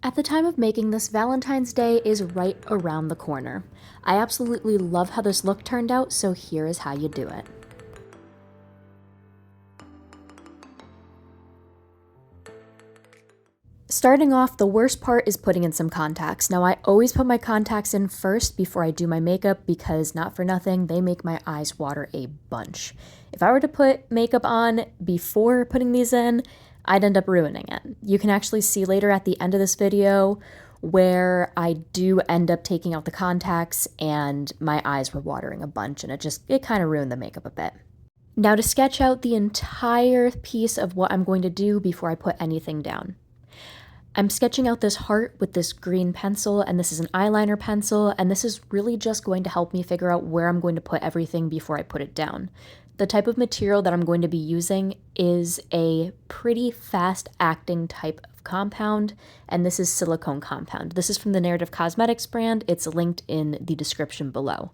At the time of making this, Valentine's Day is right around the corner. I absolutely love how this look turned out, so here is how you do it. Starting off, the worst part is putting in some contacts. Now, I always put my contacts in first before I do my makeup because, not for nothing, they make my eyes water a bunch. If I were to put makeup on before putting these in, I'd end up ruining it. You can actually see later at the end of this video where I do end up taking out the contacts and my eyes were watering a bunch, and it kind of ruined the makeup a bit. Now to sketch out the entire piece of what I'm going to do before I put anything down. I'm sketching out this heart with this green pencil, and this is an eyeliner pencil, and this is really just going to help me figure out where I'm going to put everything before I put it down. The type of material that I'm going to be using is a pretty fast-acting type of compound, and this is Silicone Compound. This is from the Narrative Cosmetics brand. It's linked in the description below.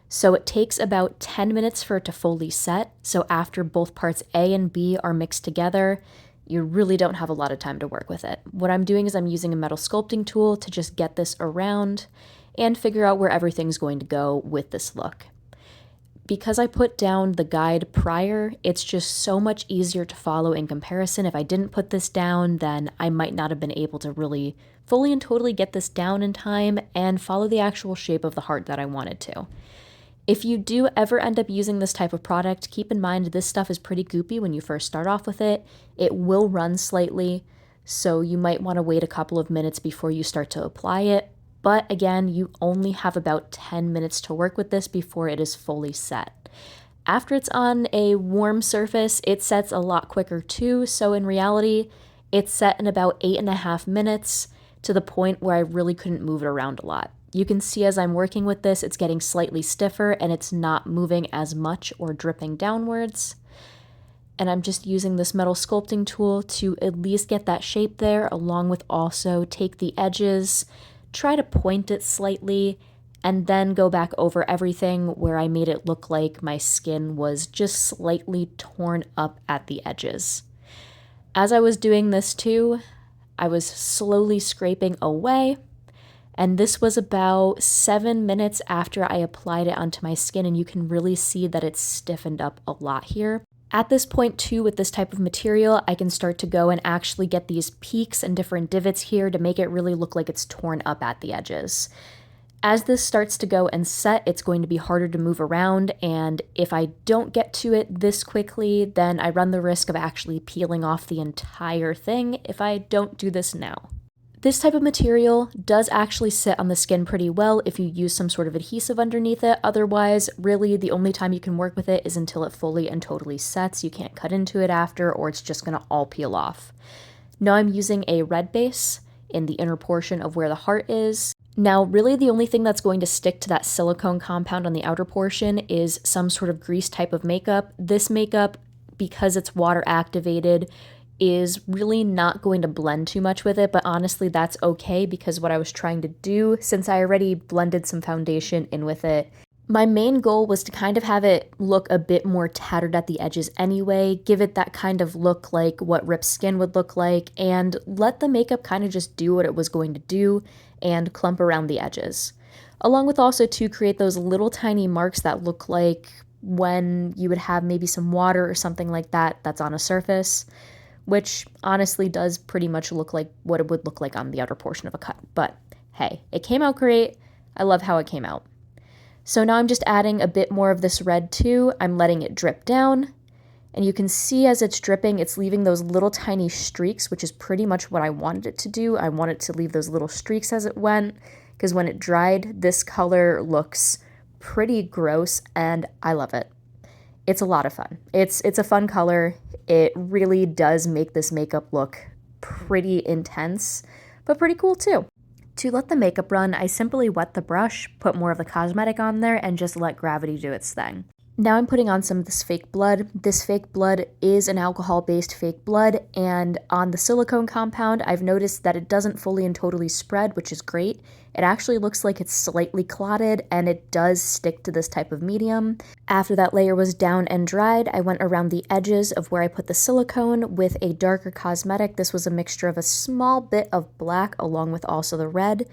So it takes about 10 minutes for it to fully set, so after both parts A and B are mixed together, you really don't have a lot of time to work with it. What I'm doing is I'm using a metal sculpting tool to just get this around and figure out where everything's going to go with this look. Because I put down the guide prior, it's just so much easier to follow in comparison. If I didn't put this down, then I might not have been able to really fully and totally get this down in time and follow the actual shape of the heart that I wanted to. If you do ever end up using this type of product, keep in mind this stuff is pretty goopy when you first start off with it. It will run slightly, so you might want to wait a couple of minutes before you start to apply it. But again, you only have about 10 minutes to work with this before it is fully set. After it's on a warm surface, it sets a lot quicker too, so in reality, it's set in about 8.5 minutes to the point where I really couldn't move it around a lot. You can see as I'm working with this, it's getting slightly stiffer and it's not moving as much or dripping downwards. And I'm just using this metal sculpting tool to at least get that shape there, along with also take the edges, try to point it slightly, and then go back over everything where I made it look like my skin was just slightly torn up at the edges. As I was doing this too, I was slowly scraping away. And this was about 7 minutes after I applied it onto my skin, and you can really see that it's stiffened up a lot here. At this point too, with this type of material, I can start to go and actually get these peaks and different divots here to make it really look like it's torn up at the edges. As this starts to go and set, it's going to be harder to move around, and if I don't get to it this quickly, then I run the risk of actually peeling off the entire thing if I don't do this now. This type of material does actually sit on the skin pretty well if you use some sort of adhesive underneath it. Otherwise, really the only time you can work with it is until it fully and totally sets. You can't cut into it after, or it's just going to all peel off. Now I'm using a red base in the inner portion of where the heart is. Now, really the only thing that's going to stick to that silicone compound on the outer portion is some sort of grease type of makeup. This makeup, because it's water activated, is really not going to blend too much with it, but honestly that's okay because what I was trying to do, since I already blended some foundation in with it, my main goal was to kind of have it look a bit more tattered at the edges anyway, give it that kind of look like what ripped skin would look like, and let the makeup kind of just do what it was going to do and clump around the edges. Along with also to create those little tiny marks that look like when you would have maybe some water or something like that that's on a surface, which honestly does pretty much look like what it would look like on the outer portion of a cut. But hey, it came out great. I love how it came out. So now I'm just adding a bit more of this red too. I'm letting it drip down, and you can see as it's dripping, it's leaving those little tiny streaks, which is pretty much what I wanted it to do. I wanted to leave those little streaks as it went, because when it dried, this color looks pretty gross, and I love it. It's a lot of fun. It's a fun color. It really does make this makeup look pretty intense, but pretty cool too. To let the makeup run, I simply wet the brush, put more of the cosmetic on there, and just let gravity do its thing. Now I'm putting on some of this fake blood. This fake blood is an alcohol-based fake blood, and on the silicone compound, I've noticed that it doesn't fully and totally spread, which is great. It actually looks like it's slightly clotted, and it does stick to this type of medium. After that layer was down and dried, I went around the edges of where I put the silicone with a darker cosmetic. This was a mixture of a small bit of black along with also the red.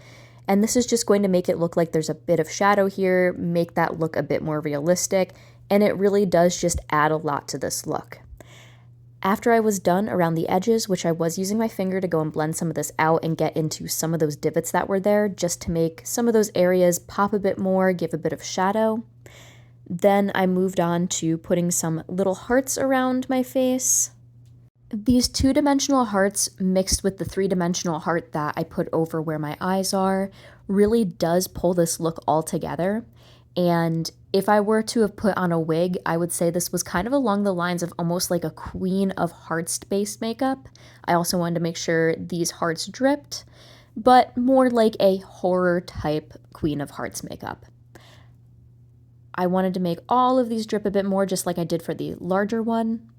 And this is just going to make it look like there's a bit of shadow here, make that look a bit more realistic, and it really does just add a lot to this look. After I was done around the edges, which I was using my finger to go and blend some of this out and get into some of those divots that were there, just to make some of those areas pop a bit more, give a bit of shadow. Then I moved on to putting some little hearts around my face. These two-dimensional hearts mixed with the three-dimensional heart that I put over where my eyes are really does pull this look all together. And if I were to have put on a wig, I would say this was kind of along the lines of almost like a Queen of Hearts-based makeup. I also wanted to make sure these hearts dripped, but more like a horror-type Queen of Hearts makeup. I wanted to make all of these drip a bit more, just like I did for the larger one.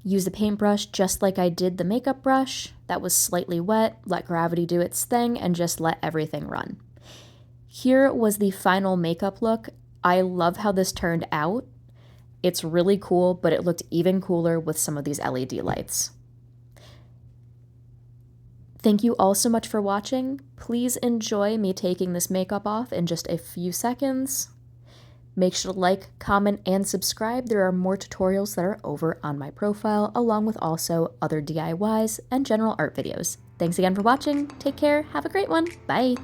Use the paintbrush just like I did the makeup brush. That was slightly wet, let gravity do its thing, and just let everything run. Here was the final makeup look. I love how this turned out. It's really cool, but it looked even cooler with some of these LED lights. Thank you all so much for watching. Please enjoy me taking this makeup off in just a few seconds. Make sure to like, comment, and subscribe. There are more tutorials that are over on my profile, along with also other DIYs and general art videos. Thanks again for watching. Take care. Have a great one. Bye.